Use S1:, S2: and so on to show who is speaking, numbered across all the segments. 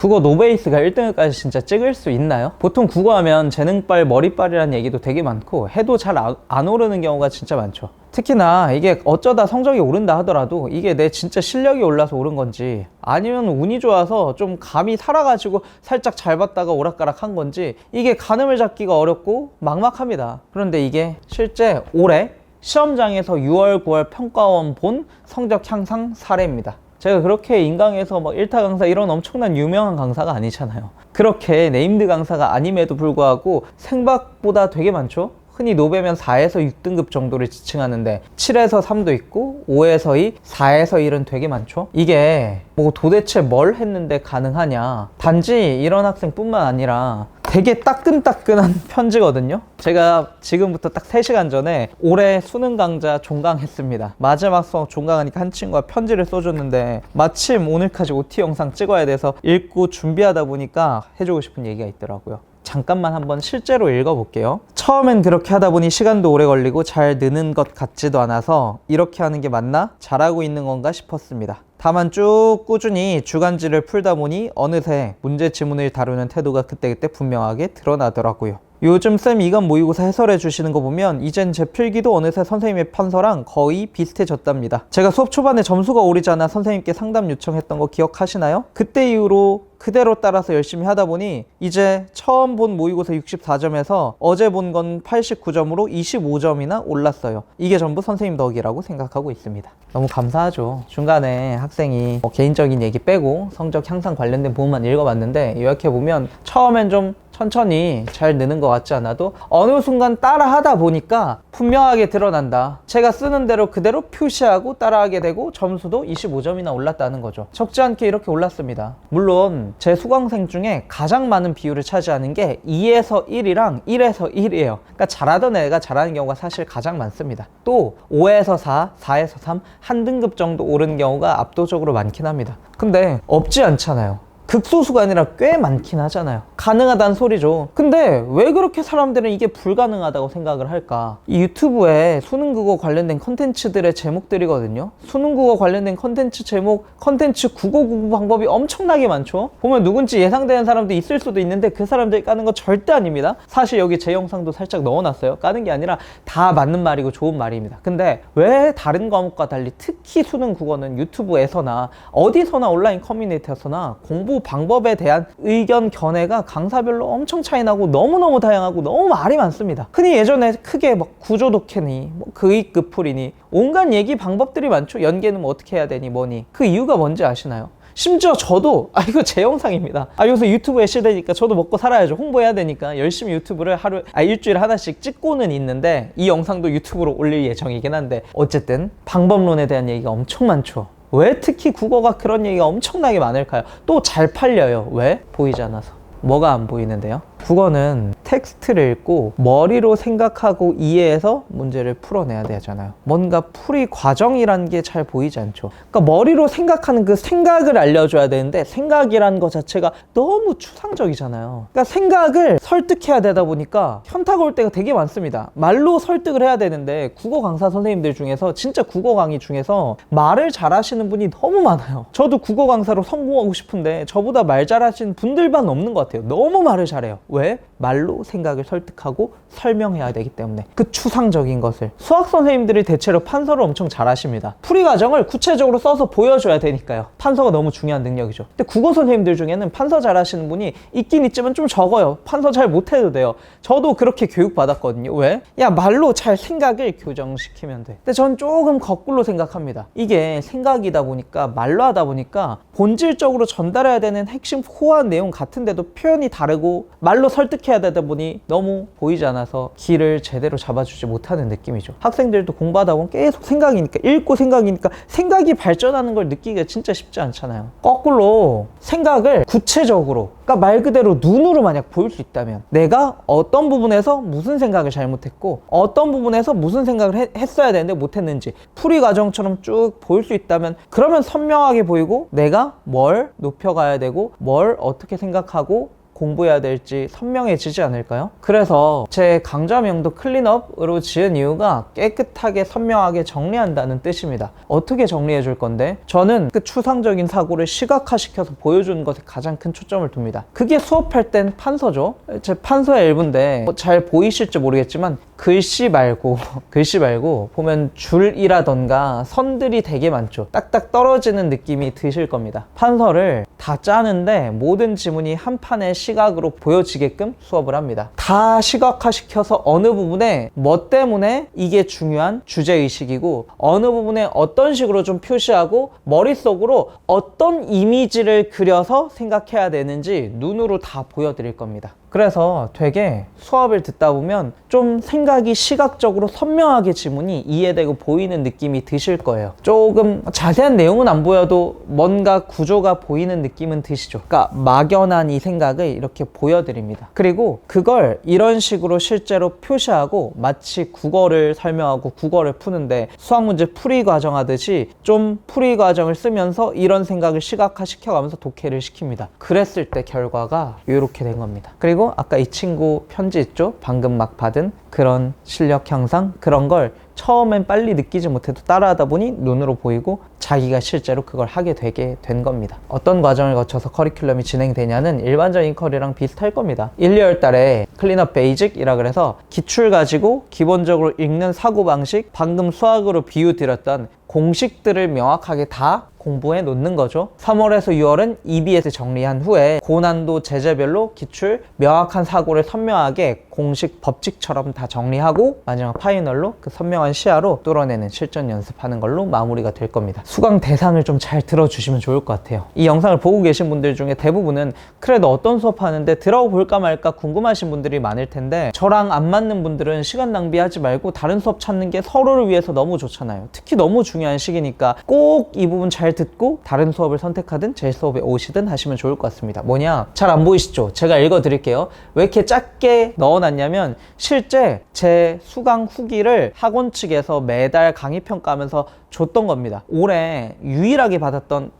S1: 국어 노베이스가 1등급까지 진짜 찍을 수 있나요? 보통 국어 하면 재능빨, 머리빨이라는 얘기도 되게 많고 해도 잘 안 오르는 경우가 진짜 많죠. 특히나 이게 어쩌다 성적이 오른다 하더라도 이게 내 진짜 실력이 올라서 오른 건지 아니면 운이 좋아서 좀 감이 살아가지고 살짝 잘 봤다가 오락가락 한 건지 이게 가늠을 잡기가 어렵고 막막합니다. 그런데 이게 실제 올해 시험장에서 6월, 9월 평가원 본 성적 향상 사례입니다. 제가 그렇게 인강에서 막 1타 강사 이런 엄청난 유명한 강사가 아니잖아요. 그렇게 네임드 강사가 아님에도 불구하고 생각보다 되게 많죠? 흔히 노베면 4에서 6등급 정도를 지칭하는데 7에서 3도 있고 5에서 2, 4에서 1은 되게 많죠? 이게 뭐 도대체 뭘 했는데 가능하냐? 단지 이런 학생뿐만 아니라 되게 따끈따끈한 편지거든요. 제가 지금부터 딱 3시간 전에 올해 수능 강좌 종강했습니다. 마지막 수업 종강하니까 한 친구가 편지를 써줬는데 마침 오늘까지 OT 영상 찍어야 돼서 읽고 준비하다 보니까 해주고 싶은 얘기가 있더라고요. 잠깐만 한번 실제로 읽어볼게요. 처음엔 그렇게 하다 보니 시간도 오래 걸리고 잘 느는 것 같지도 않아서 이렇게 하는 게 맞나? 잘하고 있는 건가 싶었습니다. 다만 쭉 꾸준히 주간지를 풀다 보니 어느새 문제 지문을 다루는 태도가 그때그때 분명하게 드러나더라고요. 요즘 쌤 이간 모의고사 해설해 주시는 거 보면 이젠 제 필기도 어느새 선생님의 판서랑 거의 비슷해졌답니다. 제가 수업 초반에 점수가 오르지 않아 선생님께 상담 요청했던 거 기억하시나요? 그때 이후로 그대로 따라서 열심히 하다 보니 이제 처음 본 모의고사 64점에서 어제 본 건 89점으로 25점이나 올랐어요. 이게 전부 선생님 덕이라고 생각하고 있습니다. 너무 감사하죠. 중간에 학생이 개인적인 얘기 빼고 성적 향상 관련된 부분만 읽어봤는데 요약해보면 처음엔 좀 천천히 잘 느는 것 같지 않아도 어느 순간 따라 하다 보니까 분명하게 드러난다. 제가 쓰는 대로 그대로 표시하고 따라하게 되고 점수도 25점이나 올랐다는 거죠. 적지 않게 이렇게 올랐습니다. 물론 제 수강생 중에 가장 많은 비율을 차지하는 게 2에서 1이랑 1에서 1이에요. 그러니까 잘하던 애가 잘하는 경우가 사실 가장 많습니다. 또 5에서 4, 4에서 3 한 등급 정도 오른 경우가 압도적으로 많긴 합니다. 근데 없지 않잖아요. 극소수가 아니라 꽤 많긴 하잖아요. 가능하다는 소리죠. 근데 왜 그렇게 사람들은 이게 불가능하다고 생각을 할까? 이 유튜브에 수능국어 관련된 컨텐츠들의 제목들이거든요. 수능국어 관련된 컨텐츠 제목, 컨텐츠 국어 공부 방법이 엄청나게 많죠. 보면 누군지 예상되는 사람도 있을 수도 있는데 그 사람들이 까는 거 절대 아닙니다. 사실 여기 제 영상도 살짝 넣어놨어요. 까는 게 아니라 다 맞는 말이고 좋은 말입니다. 근데 왜 다른 과목과 달리 특히 수능국어는 유튜브에서나 어디서나 온라인 커뮤니티에서나 공부 방법에 대한 의견 견해가 강사별로 엄청 차이나고 너무너무 다양하고 너무 말이 많습니다. 흔히 예전에 크게 막 구조독해니 그익 풀이니 온갖 얘기 방법들이 많죠. 연계는 뭐 어떻게 해야 되니 뭐니. 그 이유가 뭔지 아시나요? 심지어 저도 이거 제 영상입니다. 요새 유튜브의 시대니까 저도 먹고 살아야죠. 홍보해야 되니까 열심히 유튜브를 일주일에 하나씩 찍고는 있는데 이 영상도 유튜브로 올릴 예정이긴 한데 어쨌든 방법론에 대한 얘기가 엄청 많죠. 왜 특히 국어가 그런 얘기가 엄청나게 많을까요? 또 잘 팔려요. 왜? 보이지 않아서. 뭐가 안 보이는데요? 국어는 텍스트를 읽고 머리로 생각하고 이해해서 문제를 풀어내야 되잖아요. 뭔가 풀이 과정이란 게 잘 보이지 않죠. 그러니까 머리로 생각하는 그 생각을 알려줘야 되는데 생각이라는 것 자체가 너무 추상적이잖아요. 그러니까 생각을 설득해야 되다 보니까 현타가 올 때가 되게 많습니다. 말로 설득을 해야 되는데 국어 강사 선생님들 중에서 진짜 국어 강의 중에서 말을 잘하시는 분이 너무 많아요. 저도 국어 강사로 성공하고 싶은데 저보다 말 잘하시는 분들만 없는 것 같아요. 너무 말을 잘해요. 왜? 말로 생각을 설득하고 설명해야 되기 때문에 그 추상적인 것을 수학 선생님들이 대체로 판서를 엄청 잘하십니다. 풀이 과정을 구체적으로 써서 보여줘야 되니까요. 판서가 너무 중요한 능력이죠. 근데 국어 선생님들 중에는 판서 잘하시는 분이 있긴 있지만 좀 적어요. 판서 잘 못해도 돼요. 저도 그렇게 교육받았거든요. 왜? 야 말로 잘 생각을 교정시키면 돼. 근데 전 조금 거꾸로 생각합니다. 이게 생각이다 보니까 말로 하다 보니까 본질적으로 전달해야 되는 핵심 코어한 내용 같은데도 표현이 다르고 말로 설득해야 되다 보니 너무 보이지 않아서 길을 제대로 잡아주지 못하는 느낌이죠. 학생들도 공부하다 보면 계속 생각이니까 읽고 생각이니까 생각이 발전하는 걸 느끼기가 진짜 쉽지 않잖아요. 거꾸로 생각을 구체적으로 그러니까 말 그대로 눈으로 만약 보일 수 있다면 내가 어떤 부분에서 무슨 생각을 잘못했고 어떤 부분에서 무슨 생각을 했어야 되는데 못했는지 풀이 과정처럼 쭉 보일 수 있다면 그러면 선명하게 보이고 내가 뭘 높여가야 되고 뭘 어떻게 생각하고 공부해야 될지 선명해지지 않을까요? 그래서 제 강좌명도 클린업으로 지은 이유가 깨끗하게 선명하게 정리한다는 뜻입니다. 어떻게 정리해 줄 건데? 저는 그 추상적인 사고를 시각화시켜서 보여주는 것에 가장 큰 초점을 둡니다. 그게 수업할 땐 판서죠. 제 판서의 일부인데 잘 보이실지 모르겠지만 글씨 말고 보면 줄이라던가 선들이 되게 많죠. 딱딱 떨어지는 느낌이 드실 겁니다. 판서를 다 짜는데 모든 지문이 한 판의 시각으로 보여지게끔 수업을 합니다. 다 시각화시켜서 어느 부분에 뭐 때문에 이게 중요한 주제의식이고 어느 부분에 어떤 식으로 좀 표시하고 머릿속으로 어떤 이미지를 그려서 생각해야 되는지 눈으로 다 보여드릴 겁니다. 그래서 되게 수업을 듣다 보면 좀 생각이 시각적으로 선명하게 지문이 이해되고 보이는 느낌이 드실 거예요. 조금 자세한 내용은 안 보여도 뭔가 구조가 보이는 느낌은 드시죠. 그러니까 막연한 이 생각을 이렇게 보여드립니다. 그리고 그걸 이런 식으로 실제로 표시하고 마치 국어를 설명하고 국어를 푸는데 수학 문제 풀이 과정 하듯이 좀 풀이 과정을 쓰면서 이런 생각을 시각화 시켜가면서 독해를 시킵니다. 그랬을 때 결과가 이렇게 된 겁니다. 그리고 아까 이 친구 편지 있죠? 방금 막 받은 그런 실력 향상, 그런 걸 처음엔 빨리 느끼지 못해도 따라하다 보니 눈으로 보이고 자기가 실제로 그걸 하게 되게 된 겁니다. 어떤 과정을 거쳐서 커리큘럼이 진행되냐는 일반적인 커리랑 비슷할 겁니다. 1, 2월 달에 클린업 베이직이라 그래서 기출 가지고 기본적으로 읽는 사고방식, 방금 수학으로 비유 드렸던 공식들을 명확하게 다 공부해 놓는 거죠. 3월에서 6월은 EBS 정리한 후에 고난도 제재별로 기출, 명확한 사고를 선명하게 공식 법칙처럼 다 정리하고 마지막 파이널로 그 선명한 시야로 뚫어내는 실전 연습하는 걸로 마무리가 될 겁니다. 수강 대상을 좀 잘 들어주시면 좋을 것 같아요. 이 영상을 보고 계신 분들 중에 대부분은 그래도 어떤 수업 하는데 들어볼까 말까 궁금하신 분들이 많을 텐데 저랑 안 맞는 분들은 시간 낭비하지 말고 다른 수업 찾는 게 서로를 위해서 너무 좋잖아요. 특히 너무 중요한 시기니까 꼭 이 부분 잘 듣고 다른 수업을 선택하든 제 수업에 오시든 하시면 좋을 것 같습니다. 뭐냐? 잘 안 보이시죠? 제가 읽어 드릴게요. 왜 이렇게 작게 넣어놨냐면 실제 제 수강 후기를 학원 측에서 매달 강의 평가하면서 줬던 겁니다. 올해 유일하게 받았던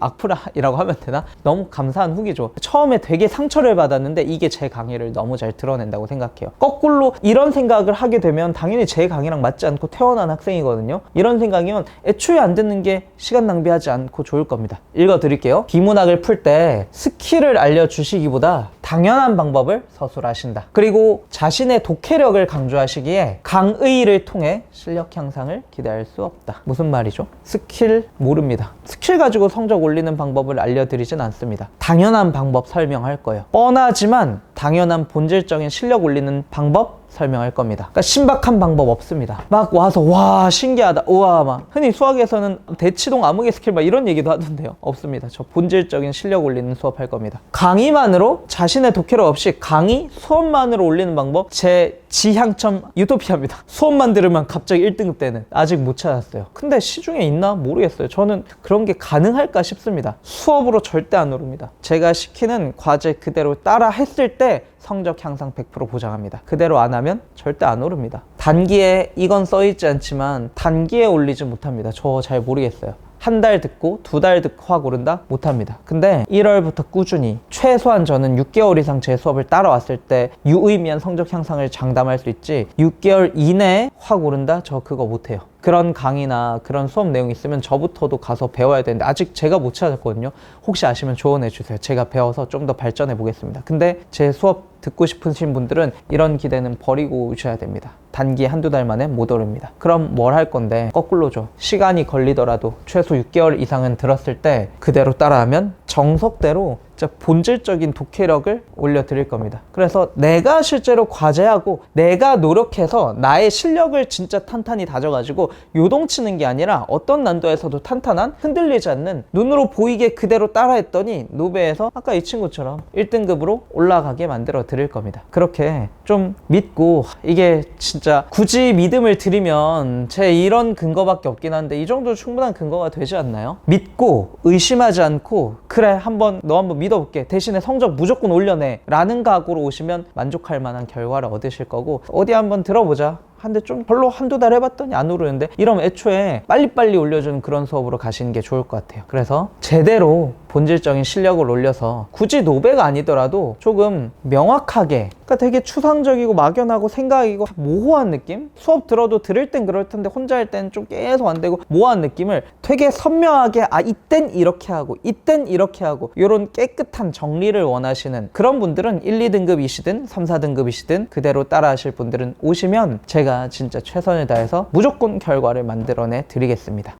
S1: 악플이라고 하면 되나? 너무 감사한 후기죠. 처음에 되게 상처를 받았는데 이게 제 강의를 너무 잘 드러낸다고 생각해요. 거꾸로 이런 생각을 하게 되면 당연히 제 강의랑 맞지 않고 태어난 학생이거든요. 이런 생각이면 애초에 안 듣는 게 시간 낭비하지 않고 좋을 겁니다. 읽어 드릴게요. 비문학을 풀 때 스킬을 알려주시기보다 당연한 방법을 서술하신다. 그리고 자신의 독해력을 강조하시기에 강의를 통해 실력 향상을 기대할 수 없다. 무슨 말이죠? 스킬 모릅니다. 스킬 가지고 성적 올리는 방법을 알려드리진 않습니다. 당연한 방법 설명할 거예요. 뻔하지만 당연한 본질적인 실력 올리는 방법 설명할 겁니다. 그러니까 신박한 방법 없습니다. 막 와서 와 신기하다 우와 막 흔히 수학에서는 대치동 암흑의 스킬 막 이런 얘기도 하던데요. 없습니다. 저 본질적인 실력 올리는 수업 할 겁니다. 강의만으로 자신의 독해력 없이 강의 수업만으로 올리는 방법 제 지향점 유토피아입니다. 수업만 들으면 갑자기 1등급 되는 아직 못 찾았어요. 근데 시중에 있나 모르겠어요. 저는 그런 게 가능할까 싶습니다. 수업으로 절대 안 오릅니다. 제가 시키는 과제 그대로 따라 했을 때 성적 향상 100% 보장합니다. 그대로 안 하면 절대 안 오릅니다. 단기에 이건 써있지 않지만 단기에 올리지 못합니다. 저 잘 모르겠어요. 한 달 듣고 2달 듣고 확 오른다? 못합니다. 근데 1월부터 꾸준히 최소한 저는 6개월 이상 제 수업을 따라왔을 때 유의미한 성적 향상을 장담할 수 있지 6개월 이내에 확 오른다? 저 그거 못해요. 그런 강의나 그런 수업 내용 있으면 저부터도 가서 배워야 되는데 아직 제가 못 찾았거든요. 혹시 아시면 조언해 주세요. 제가 배워서 좀 더 발전해 보겠습니다. 근데 제 수업 듣고 싶으신 분들은 이런 기대는 버리고 오셔야 됩니다. 단기 한두 달 만에 못 오릅니다. 그럼 뭘 할 건데 거꾸로죠. 시간이 걸리더라도 최소 6개월 이상은 들었을 때 그대로 따라하면 정석대로 진짜 본질적인 독해력을 올려드릴 겁니다. 그래서 내가 실제로 과제하고 내가 노력해서 나의 실력을 진짜 탄탄히 다져가지고 요동치는 게 아니라 어떤 난도에서도 탄탄한 흔들리지 않는 눈으로 보이게 그대로 따라했더니 노베에서 아까 이 친구처럼 1등급으로 올라가게 만들어 드릴 겁니다. 그렇게 좀 믿고 이게 진짜 굳이 믿음을 드리면 제 이런 근거밖에 없긴 한데 이 정도 충분한 근거가 되지 않나요? 믿고 의심하지 않고 그래 너 한번 믿어볼게. 대신에 성적 무조건 올려내 라는 각오로 오시면 만족할 만한 결과를 얻으실 거고 어디 한번 들어보자. 근데 좀 별로 한두 달 해봤더니 안 오르는데, 이러면 애초에 빨리빨리 올려주는 그런 수업으로 가시는 게 좋을 것 같아요. 그래서 제대로 본질적인 실력을 올려서 굳이 노베가 아니더라도 조금 명확하게, 그러니까 되게 추상적이고 막연하고 생각이고 모호한 느낌? 수업 들어도 들을 땐 그럴 텐데 혼자 할 땐 좀 계속 안 되고 모호한 느낌을 되게 선명하게, 아 이땐 이렇게 하고 이땐 이렇게 하고, 이런 깨끗한 정리를 원하시는 그런 분들은 1, 2등급이시든 3, 4등급이시든 그대로 따라 하실 분들은 오시면 제가 진짜 최선을 다해서 무조건 결과를 만들어내 드리겠습니다.